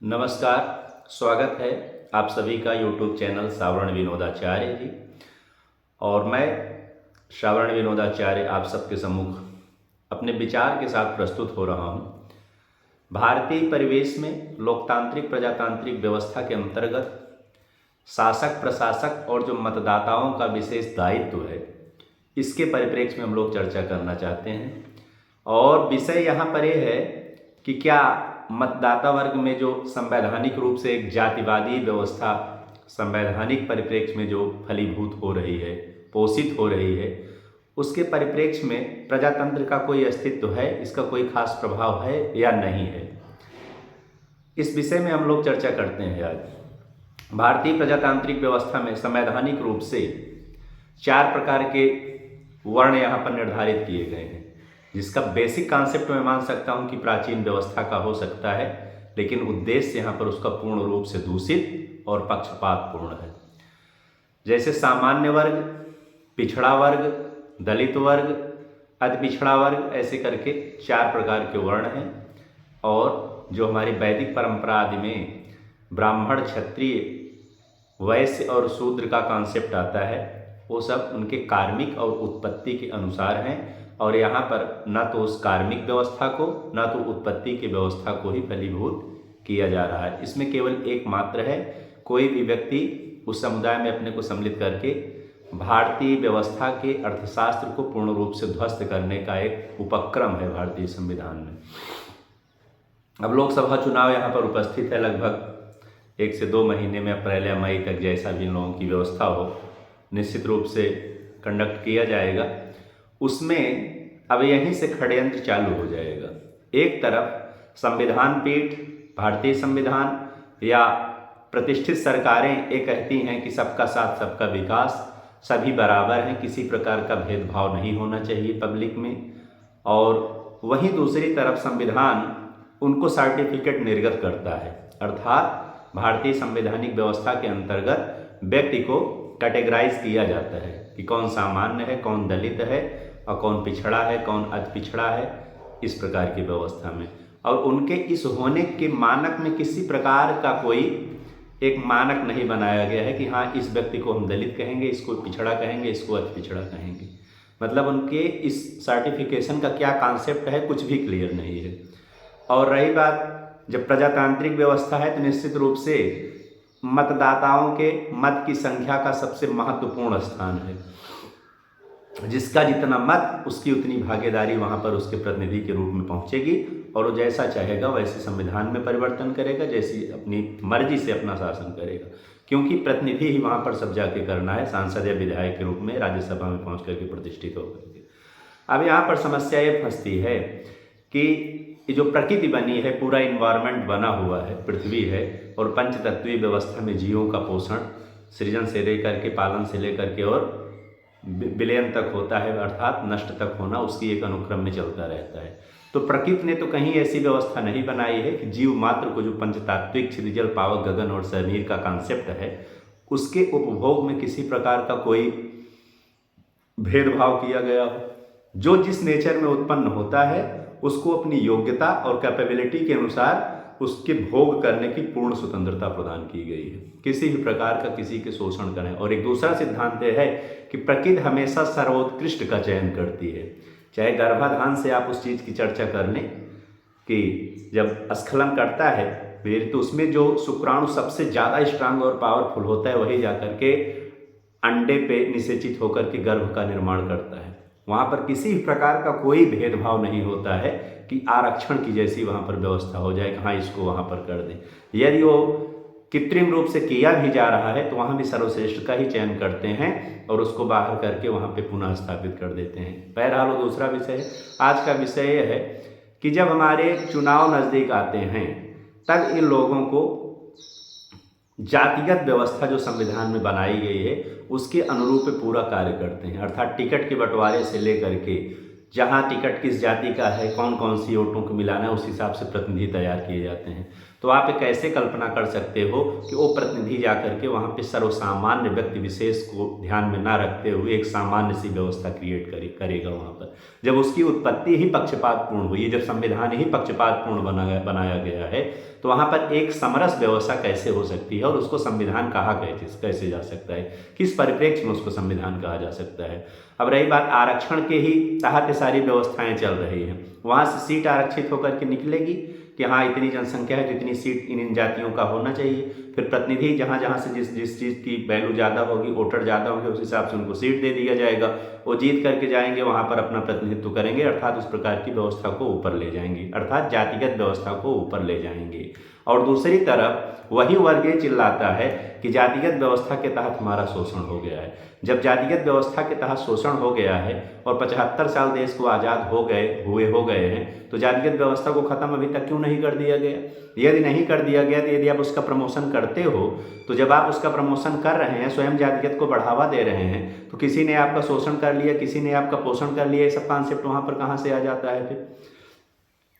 नमस्कार। स्वागत है आप सभी का यूट्यूब चैनल श्रावण विनोदाचार्य जी। और मैं श्रावण विनोदाचार्य आप सबके सम्मुख अपने विचार के साथ प्रस्तुत हो रहा हूँ। भारतीय परिवेश में लोकतांत्रिक प्रजातांत्रिक व्यवस्था के अंतर्गत शासक प्रशासक और जो मतदाताओं का विशेष दायित्व है, इसके परिप्रेक्ष्य में हम लोग चर्चा करना चाहते हैं। और विषय यहाँ पर यह है कि क्या मतदाता वर्ग में जो संवैधानिक रूप से एक जातिवादी व्यवस्था संवैधानिक परिप्रेक्ष्य में जो फलीभूत हो रही है, पोषित हो रही है, उसके परिप्रेक्ष्य में प्रजातंत्र का कोई अस्तित्व है, इसका कोई खास प्रभाव है या नहीं है, इस विषय में हम लोग चर्चा करते हैं। आज भारतीय प्रजातांत्रिक व्यवस्था में संवैधानिक रूप से 4 प्रकार के वर्ण यहाँ पर निर्धारित किए गए हैं, जिसका बेसिक कॉन्सेप्ट मैं मान सकता हूँ कि प्राचीन व्यवस्था का हो सकता है, लेकिन उद्देश्य यहाँ पर उसका पूर्ण रूप से दूषित और पक्षपातपूर्ण है। जैसे सामान्य वर्ग, पिछड़ा वर्ग, दलित वर्ग, अति पिछड़ा वर्ग, ऐसे करके 4 प्रकार के वर्ण हैं। और जो हमारी वैदिक परंपरा आदि में ब्राह्मण, क्षत्रिय, वैश्य और शूद्र का कॉन्सेप्ट आता है, वो सब उनके कार्मिक और उत्पत्ति के अनुसार हैं। और यहाँ पर न तो उस कार्मिक व्यवस्था को न तो उत्पत्ति की व्यवस्था को ही फलीभूत किया जा रहा है। इसमें केवल एक मात्र है, कोई भी व्यक्ति उस समुदाय में अपने को सम्मिलित करके भारतीय व्यवस्था के अर्थशास्त्र को पूर्ण रूप से ध्वस्त करने का एक उपक्रम है भारतीय संविधान में। अब लोकसभा चुनाव यहाँ पर उपस्थित है, लगभग 1 से 2 महीने में, अप्रैल या मई तक, जैसा भी इन लोगों की व्यवस्था हो, निश्चित रूप से कंडक्ट किया जाएगा। उसमें अब यहीं से षड्यंत्र चालू हो जाएगा। एक तरफ संविधान पीठ, भारतीय संविधान या प्रतिष्ठित सरकारें ये कहती हैं कि सबका साथ सबका विकास, सभी बराबर हैं, किसी प्रकार का भेदभाव नहीं होना चाहिए पब्लिक में। और वहीं दूसरी तरफ संविधान उनको सर्टिफिकेट निर्गत करता है, अर्थात भारतीय संवैधानिक व्यवस्था के अंतर्गत व्यक्ति को कैटेगराइज किया जाता है कि कौन सामान्य है, कौन दलित है और कौन पिछड़ा है, कौन अति पिछड़ा है, इस प्रकार की व्यवस्था में। और उनके इस होने के मानक में किसी प्रकार का कोई एक मानक नहीं बनाया गया है कि हाँ, इस व्यक्ति को हम दलित कहेंगे, इसको पिछड़ा कहेंगे, इसको अति पिछड़ा कहेंगे। मतलब उनके इस सर्टिफिकेशन का क्या कॉन्सेप्ट है, कुछ भी क्लियर नहीं है। और रही बात, जब प्रजातांत्रिक व्यवस्था है तो निश्चित रूप से मतदाताओं के मत की संख्या का सबसे महत्वपूर्ण स्थान है। जिसका जितना मत, उसकी उतनी भागीदारी वहाँ पर उसके प्रतिनिधि के रूप में पहुँचेगी और वो जैसा चाहेगा वैसे संविधान में परिवर्तन करेगा, जैसी अपनी मर्जी से अपना शासन करेगा, क्योंकि प्रतिनिधि ही वहाँ पर सब जाके करना है, सांसद या विधायक के रूप में राज्यसभा में पहुँच करके प्रतिष्ठित होकर के। अब यहाँ पर समस्या ये फंसती है कि जो प्रकृति बनी है, पूरा इन्वायरमेंट बना हुआ है, पृथ्वी है, और पंचतत्वीय व्यवस्था में जीवों का पोषण सृजन से लेकर के, पालन से लेकर के और विलयन तक होता है, अर्थात नष्ट तक होना, उसकी एक अनुक्रम में चलता रहता है। तो प्रकृति ने तो कहीं ऐसी व्यवस्था नहीं बनाई है कि जीव मात्र को जो पंचतात्विक क्षितिज, जल, पावक, गगन और शरीर का कॉन्सेप्ट है, उसके उपभोग में किसी प्रकार का कोई भेदभाव किया गया हो। जो जिस नेचर में उत्पन्न होता है उसको अपनी योग्यता और कैपेबिलिटी के अनुसार उसके भोग करने की पूर्ण स्वतंत्रता प्रदान की गई है, किसी भी प्रकार का किसी के शोषण करें। और एक दूसरा सिद्धांत है कि प्रकृति हमेशा सर्वोत्कृष्ट का चयन करती है। चाहे गर्भाधान से आप उस चीज़ की चर्चा कर लें कि जब स्खलन करता है फिर, तो उसमें जो शुक्राणु सबसे ज़्यादा स्ट्रांग और पावरफुल होता है, वही जाकर के अंडे पे निषेचित होकर के गर्भ का निर्माण करता है। वहाँ पर किसी भी प्रकार का कोई भेदभाव नहीं होता है कि आरक्षण की जैसी वहाँ पर व्यवस्था हो जाए कि हाँ, इसको वहाँ पर कर दें। यदि वो कृत्रिम रूप से किया भी जा रहा है तो वहाँ भी सर्वश्रेष्ठ का ही चयन करते हैं और उसको बाहर करके वहाँ पे पुनः स्थापित कर देते हैं। बहरहाल वो दूसरा विषय है। आज का विषय यह है कि जब हमारे चुनाव नज़दीक आते हैं तब इन लोगों को जातिगत व्यवस्था जो संविधान में बनाई गई है उसके अनुरूप पूरा कार्य करते हैं, अर्थात टिकट के बंटवारे से लेकर के जहाँ टिकट किस जाति का है, कौन कौन सी वोटों को मिलाना है, उस हिसाब से प्रतिनिधि तैयार किए जाते हैं। तो आप एक कैसे कल्पना कर सकते हो कि वो प्रतिनिधि जाकर के वहाँ पे सर्वसामान्य व्यक्ति विशेष को ध्यान में ना रखते हुए एक सामान्य सी व्यवस्था क्रिएट करेगा वहाँ पर, जब उसकी उत्पत्ति ही पक्षपातपूर्ण हुई है, जब संविधान ही पक्षपातपूर्ण बनाया गया है, तो वहाँ पर एक समरस व्यवस्था कैसे हो सकती है और उसको संविधान कहा कैसे जा सकता है, किस परिप्रेक्ष्य में उसको संविधान कहा जा सकता है। अब रही बात आरक्षण के ही तहत सारी व्यवस्थाएं चल रही हैं, वहाँ से सीट आरक्षित होकर के निकलेगी कि हाँ इतनी जनसंख्या है तो इतनी सीट इन जातियों का होना चाहिए, फिर प्रतिनिधि जहाँ जहाँ से जिस चीज़ की वैल्यू ज़्यादा होगी, वोटर ज़्यादा होंगे, उस हिसाब से उनको सीट दे दिया जाएगा, वो जीत करके जाएंगे, वहाँ पर अपना प्रतिनिधित्व करेंगे, अर्थात उस प्रकार की व्यवस्था को ऊपर ले जाएंगे, अर्थात जातिगत व्यवस्था को ऊपर ले जाएंगे। और दूसरी तरफ वही वर्ग ये चिल्लाता है कि जातिगत व्यवस्था के तहत हमारा शोषण हो गया है। जब जातिगत व्यवस्था के तहत शोषण हो गया है और 75 साल देश को आज़ाद हो गए हैं, तो जातिगत व्यवस्था को ख़त्म अभी तक क्यों नहीं कर दिया गया? यदि नहीं कर दिया गया, तो यदि आप उसका प्रमोशन करते हो, तो जब आप उसका प्रमोशन कर रहे हैं, स्वयं जातिगत को बढ़ावा दे रहे हैं, तो किसी ने आपका शोषण कर लिया, किसी ने आपका पोषण कर लिया, ये सब कॉन्सेप्ट वहाँ पर कहाँ से आ जाता है फिर?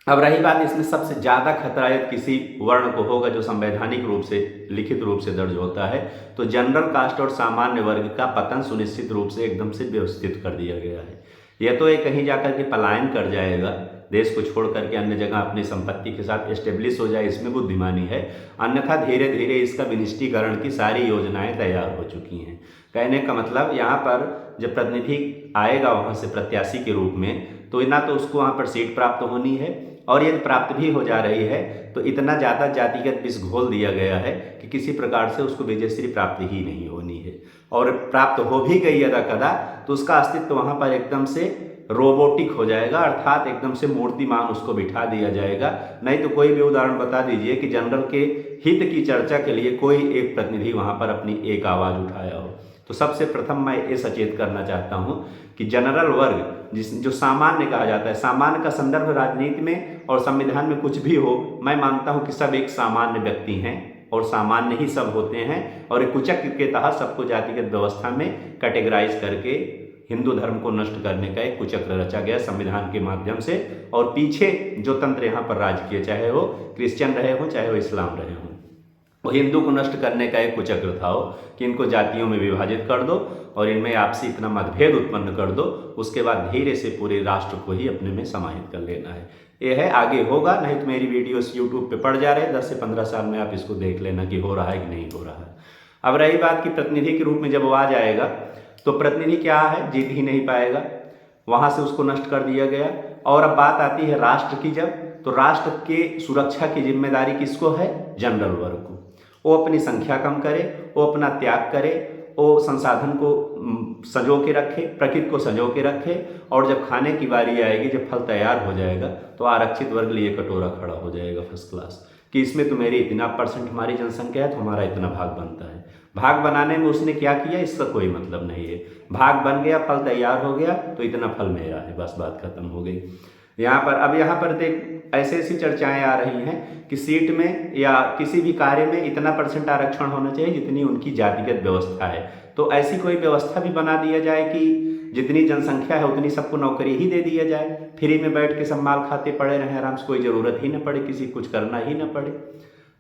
अब रही बात, इसमें सबसे ज़्यादा खतरा यदि किसी वर्ण को होगा जो संवैधानिक रूप से लिखित रूप से दर्ज होता है, तो जनरल कास्ट और सामान्य वर्ग का पतन सुनिश्चित रूप से एकदम से व्यवस्थित कर दिया गया है। यह तो एक कहीं जाकर के पलायन कर जाएगा, देश को छोड़ करके अन्य जगह अपनी संपत्ति के साथ एस्टेब्लिश हो जाए, इसमें बुद्धिमानी है, अन्यथा धीरे धीरे इसका विनिष्टीकरण की सारी योजनाएं तैयार हो चुकी हैं। कहने का मतलब, यहाँ पर जब प्रतिनिधि आएगा वहाँ से प्रत्याशी के रूप में, तो ना तो उसको वहाँ पर सीट प्राप्त होनी है, और यदि प्राप्त भी हो जा रही है तो इतना ज़्यादा जातिगत विष घोल दिया गया है कि किसी प्रकार से उसको विजयश्री प्राप्ति ही नहीं होनी है, और प्राप्त हो भी गई यदा कदा तो उसका अस्तित्व वहाँ पर एकदम से रोबोटिक हो जाएगा, अर्थात एकदम से मूर्तिमान उसको बिठा दिया जाएगा। नहीं तो कोई भी उदाहरण बता दीजिए कि जनरल के हित की चर्चा के लिए कोई एक प्रतिनिधि वहाँ पर अपनी एक आवाज़ उठाया हो। तो सबसे प्रथम मैं ये सचेत करना चाहता हूँ कि जनरल वर्ग जो सामान्य कहा जाता है, सामान्य का संदर्भ राजनीति में और संविधान में कुछ भी हो, मैं मानता हूँ कि सब एक सामान्य व्यक्ति हैं और सामान्य ही सब होते हैं, और एक कुचक्र के तहत सबको जातिगत व्यवस्था में कैटेगराइज करके हिंदू धर्म को नष्ट करने का एक कुचक्र रचा गया संविधान के माध्यम से। और पीछे जो तंत्र यहाँ पर राज किए, चाहे वो क्रिश्चियन रहे हों चाहे वो इस्लाम रहे हों, वो हिंदू को नष्ट करने का एक कुचक्र था कि इनको जातियों में विभाजित कर दो और इनमें आपसी इतना मतभेद उत्पन्न कर दो, उसके बाद धीरे से पूरे राष्ट्र को ही अपने में समाहित कर लेना है। ये है, आगे होगा, नहीं तो मेरी वीडियोस यूट्यूब पे पड़ जा रहे हैं, 10 से 15 साल में आप इसको देख लेना कि हो रहा है कि नहीं हो रहा है। अब रही बात कि प्रतिनिधि के रूप में जब वो आ जाएगा तो प्रतिनिधि क्या है, जीत ही नहीं पाएगा, वहाँ से उसको नष्ट कर दिया गया। और अब बात आती है राष्ट्र की, जब तो राष्ट्र के सुरक्षा की जिम्मेदारी किसको है? जनरल वर्ग को। वो अपनी संख्या कम करे, वो अपना त्याग करे, वो संसाधन को संजो के रखे, प्रकृति को संजो के रखे, और जब खाने की बारी आएगी, जब फल तैयार हो जाएगा, तो आरक्षित वर्ग लिए कटोरा खड़ा हो जाएगा फर्स्ट क्लास कि इसमें तो मेरी इतना % हमारी जनसंख्या है तो हमारा इतना भाग बनता है। भाग बनाने में उसने क्या किया, इसका कोई मतलब नहीं है। भाग बन गया, फल तैयार हो गया, तो इतना फल मेरा है, बस बात खत्म हो गई। यहाँ पर देख, ऐसी चर्चाएं आ रही हैं कि सीट में या किसी भी कार्य में इतना % आरक्षण होना चाहिए जितनी उनकी जातिगत व्यवस्था है। तो ऐसी कोई व्यवस्था भी बना दिया जाए कि जितनी जनसंख्या है उतनी सबको नौकरी ही दे दिया जाए, फ्री में बैठ के सब माल खाते पड़े रहें आराम से, कोई ज़रूरत ही न पड़े, किसी कुछ करना ही न पड़े।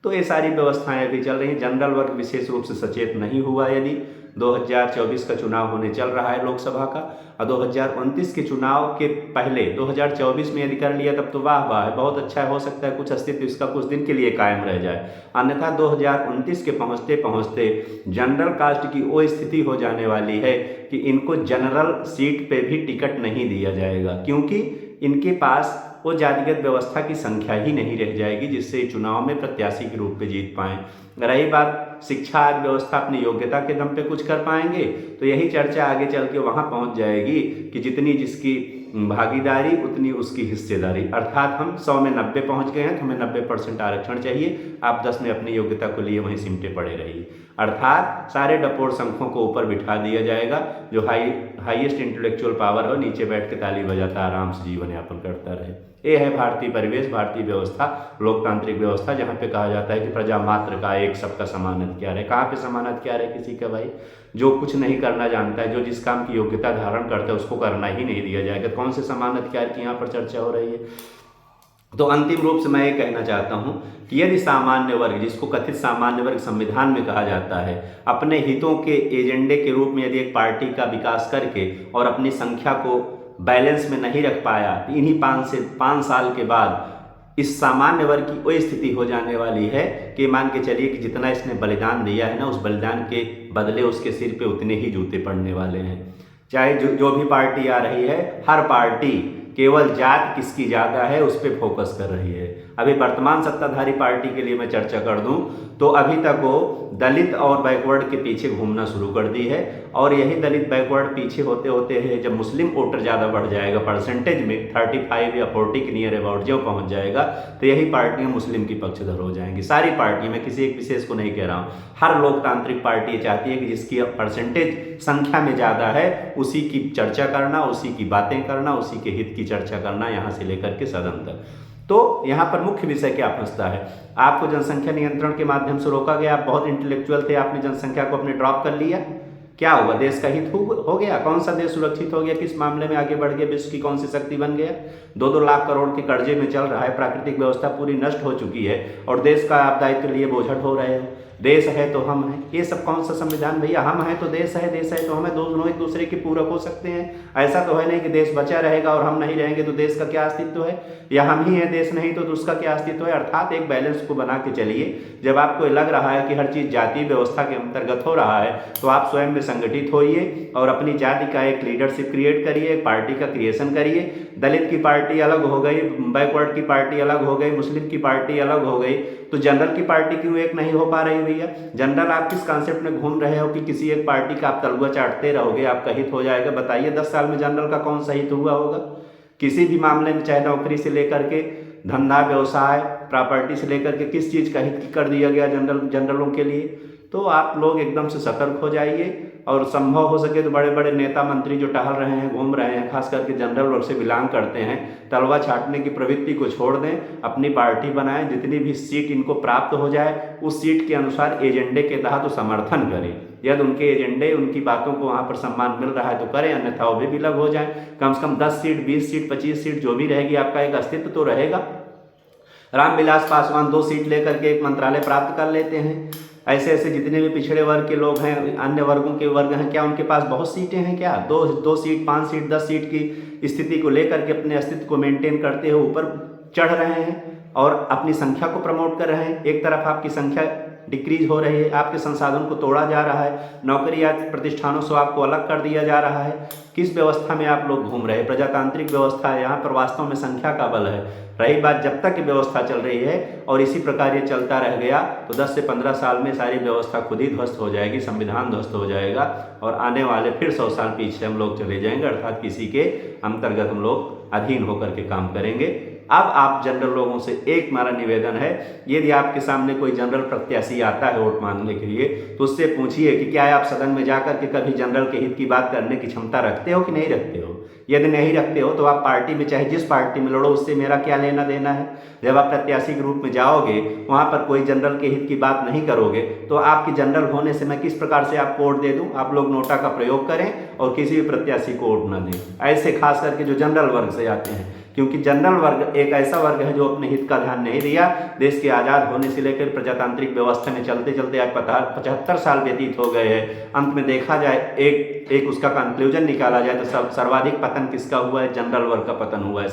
तो ये सारी व्यवस्थाएं अभी चल रही हैं। जनरल वर्ग विशेष रूप से सचेत नहीं हुआ। यदि 2024 का चुनाव होने चल रहा है लोकसभा का, और 2029 के चुनाव के पहले 2024 में यदि कर लिया तब तो वाह वाह, बहुत अच्छा है, हो सकता है कुछ अस्तित्व इसका कुछ दिन के लिए कायम रह जाए। अन्यथा 2029 के पहुँचते पहुँचते जनरल कास्ट की वो स्थिति हो जाने वाली है कि इनको जनरल सीट पे भी टिकट नहीं दिया जाएगा, क्योंकि इनके पास वो जातिगत व्यवस्था की संख्या ही नहीं रह जाएगी जिससे चुनाव में प्रत्याशी के रूप में जीत पाएं। रही बात शिक्षा व्यवस्था, अपनी योग्यता के दम पे कुछ कर पाएंगे, तो यही चर्चा आगे चल के वहाँ पहुँच जाएगी कि जितनी जिसकी भागीदारी उतनी उसकी हिस्सेदारी, अर्थात हम 100 में 90 पहुँच गए हैं तो हमें 90% आरक्षण चाहिए, आप 10 में अपनी योग्यता को लिए वहीं सिमटे पड़े रहिए। अर्थात सारे डपोर शंखों को ऊपर बिठा दिया जाएगा, जो हाईएस्ट इंटेलेक्चुअल पावर हो नीचे बैठ के ताली बजाता आराम से जीवन यापन करता रहे। ये है भारतीय परिवेश, भारतीय व्यवस्था, लोकतांत्रिक व्यवस्था, जहाँ पे कहा जाता है कि प्रजा मात्र का एक, सबका समान अधिकार है। कहाँ पे समान अधिकार है किसी का भाई? जो कुछ नहीं करना जानता है, जो जिस काम की योग्यता धारण करता है उसको करना ही नहीं दिया जाएगा। कौन से समान अधिकार की यहाँ पर चर्चा हो रही है? तो अंतिम रूप से मैं ये कहना चाहता हूँ कि यदि सामान्य वर्ग, जिसको कथित सामान्य वर्ग संविधान में कहा जाता है, अपने हितों के एजेंडे के रूप में यदि एक पार्टी का विकास करके और अपनी संख्या को बैलेंस में नहीं रख पाया, तो इन्हीं 5 साल के बाद इस सामान्य वर्ग की वही स्थिति हो जाने वाली है कि मान के चलिए कि जितना इसने बलिदान दिया है ना, उस बलिदान के बदले उसके सिर पे उतने ही जूते पड़ने वाले हैं। चाहे जो भी पार्टी आ रही है, हर पार्टी केवल जात किसकी ज़्यादा है उस पर फोकस कर रही है। अभी वर्तमान सत्ताधारी पार्टी के लिए मैं चर्चा कर दूं तो अभी तक वो दलित और बैकवर्ड के पीछे घूमना शुरू कर दी है, और यही दलित बैकवर्ड पीछे होते होते है जब मुस्लिम वोटर ज़्यादा बढ़ जाएगा, परसेंटेज में 35 या 40 के नियर अबाउट जो पहुंच जाएगा, तो यही पार्टियां मुस्लिम की पक्षधर हो जाएंगी। सारी पार्टी, मैं किसी एक विशेष को नहीं कह रहा हूँ, हर लोकतांत्रिक पार्टी ये चाहती है कि जिसकी परसेंटेज संख्या में ज़्यादा है उसी की चर्चा करना, उसी की बातें करना, उसी के हित की चर्चा करना, यहाँ से लेकर के सदन तक। तो यहाँ पर मुख्य विषय क्या फंसता है? आपको जनसंख्या नियंत्रण के माध्यम से रोका गया, आप बहुत इंटेलेक्चुअल थे, आपने जनसंख्या को अपने ड्रॉप कर लिया, क्या हुआ? देश का हित हो गया? कौन सा देश सुरक्षित हो गया? किस मामले में आगे बढ़ गया? विश्व की कौन सी शक्ति बन गया? 2-2 लाख करोड़ के कर्जे में चल रहा है, प्राकृतिक व्यवस्था पूरी नष्ट हो चुकी है, और देश का आप दायित्व लिए बोझट हो रहे हो। देश है तो हम हैं, ये सब कौन सा संविधान भैया? हम हैं तो देश है, देश है तो हमें, दोनों एक दूसरे के पूरक हो सकते हैं। ऐसा तो है नहीं कि देश बचा रहेगा और हम नहीं रहेंगे तो देश का क्या अस्तित्व है, या हम ही हैं देश नहीं तो उसका क्या अस्तित्व है। अर्थात एक बैलेंस को बना के चलिए। जब आपको लग रहा है कि हर चीज़ जातीय व्यवस्था के अंतर्गत हो रहा है तो आप स्वयं में संगठित होइए और अपनी जाति का एक लीडरशिप क्रिएट करिए, एक पार्टी का क्रिएशन करिए। दलित की पार्टी अलग हो गई, बैकवर्ड की पार्टी अलग हो गई, मुस्लिम की पार्टी अलग हो गई, तो जनरल की पार्टी क्यों एक नहीं हो पा रही भैया? जनरल आप किस कॉन्सेप्ट में घूम रहे हो कि किसी एक पार्टी का आप तलुआ चाटते रहोगे, आपका हित हो जाएगा? बताइए 10 साल में जनरल का कौन सा हित हुआ होगा? किसी भी मामले में, चाहे नौकरी से लेकर के धंधा व्यवसाय प्रॉपर्टी से लेकर के, किस चीज़ का हित कर दिया गया जनरलों के लिए? तो आप लोग एकदम से सतर्क हो जाइए, और संभव हो सके तो बड़े बड़े नेता मंत्री जो टहल रहे हैं, घूम रहे हैं, खास करके जनरल वर्ग से बिलोंग करते हैं, तलवा छाटने की प्रवृत्ति को छोड़ दें, अपनी पार्टी बनाएं, जितनी भी सीट इनको प्राप्त हो जाए उस सीट के अनुसार एजेंडे के तहत तो समर्थन करें। यदि उनके एजेंडे, उनकी बातों को वहाँ पर सम्मान मिल रहा है तो करें, अन्यथा वो भी विलग हो जाए। कम से कम 10 सीट, 20 सीट, 25 सीट जो भी रहेगी, आपका एक अस्तित्व तो रहेगा। रामविलास पासवान 2 सीट लेकर के एक मंत्रालय प्राप्त कर लेते हैं। ऐसे ऐसे जितने भी पिछड़े वर्ग के लोग हैं, अन्य वर्गों के वर्ग हैं, क्या उनके पास बहुत सीटें हैं? क्या 2 सीट, 5 सीट, 10 सीट की स्थिति को लेकर के अपने अस्तित्व को मेंटेन करते हुए ऊपर चढ़ रहे हैं और अपनी संख्या को प्रमोट कर रहे हैं? एक तरफ आपकी संख्या डिक्रीज हो रही है, आपके संसाधन को तोड़ा जा रहा है, नौकरी या प्रतिष्ठानों से आपको अलग कर दिया जा रहा है। किस व्यवस्था में आप लोग घूम रहे हैं? प्रजातांत्रिक व्यवस्था है, यहाँ पर वास्तव में संख्या का बल है। रही बात, जब तक व्यवस्था चल रही है और इसी प्रकार ये चलता रह गया तो 10 से 15 साल में सारी व्यवस्था खुद ही ध्वस्त हो जाएगी, संविधान ध्वस्त हो जाएगा, और आने वाले फिर 100 साल पीछे हम लोग चले जाएंगे, अर्थात किसी के अंतर्गत हम लोग अधीन होकर के काम करेंगे। अब आप जनरल लोगों से एक हमारा निवेदन है, यदि आपके सामने कोई जनरल प्रत्याशी आता है वोट मांगने के लिए, तो उससे पूछिए कि क्या आप सदन में जाकर के कभी जनरल के हित की बात करने की क्षमता रखते हो कि नहीं रखते हो। यदि नहीं रखते हो तो आप पार्टी में, चाहे जिस पार्टी में लड़ो, उससे मेरा क्या लेना देना है। जब आप प्रत्याशी के रूप में जाओगे, वहाँ पर कोई जनरल के हित की बात नहीं करोगे, तो आपकी जनरल होने से मैं किस प्रकार से आपको वोट दे दूँ? आप लोग नोटा का प्रयोग करें और किसी भी प्रत्याशी को वोट न दें। ऐसे खास करके जो जनरल वर्ग से आते हैं, क्योंकि जनरल वर्ग एक ऐसा वर्ग है जो अपने हित का ध्यान नहीं दिया। देश के आज़ाद होने से लेकर प्रजातांत्रिक व्यवस्था में चलते चलते आज 75 साल व्यतीत हो गए हैं। अंत में देखा जाए, एक उसका कंक्लूजन निकाला जाए तो सर्वाधिक पतन किसका हुआ है? जनरल वर्ग का पतन हुआ है।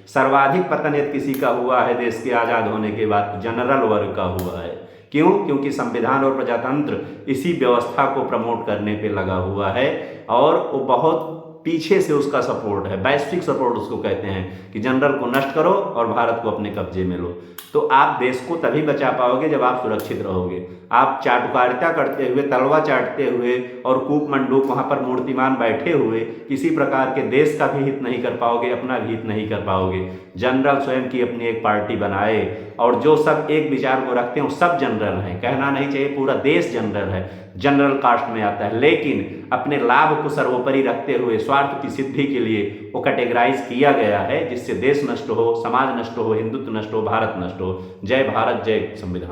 सर्वाधिक पतन यदि किसी का हुआ है देश के आज़ाद होने के बाद, जनरल वर्ग का हुआ है। क्यों? क्योंकि संविधान और प्रजातंत्र इसी व्यवस्था को प्रमोट करने पे लगा हुआ है, और वो बहुत पीछे से उसका सपोर्ट है, वैश्विक सपोर्ट उसको कहते हैं कि जनरल को नष्ट करो और भारत को अपने कब्जे में लो। तो आप देश को तभी बचा पाओगे जब आप सुरक्षित रहोगे। आप चाटुकारिता करते हुए, तलवा चाटते हुए और कूप मंडूक वहाँ पर मूर्तिमान बैठे हुए किसी प्रकार के देश का भी हित नहीं कर पाओगे, अपना भी हित नहीं कर पाओगे। जनरल स्वयं की अपनी एक पार्टी बनाए और जो सब एक विचार को रखते हैं वो सब जनरल हैं। कहना नहीं चाहिए पूरा देश जनरल है, जनरल कास्ट में आता है, लेकिन अपने लाभ को सर्वोपरि रखते हुए स्वार्थ की सिद्धि के लिए वो कैटेगराइज किया गया है, जिससे देश नष्ट हो, समाज नष्ट हो, हिंदुत्व नष्ट हो, भारत नष्ट हो। जय भारत, जय संविधान।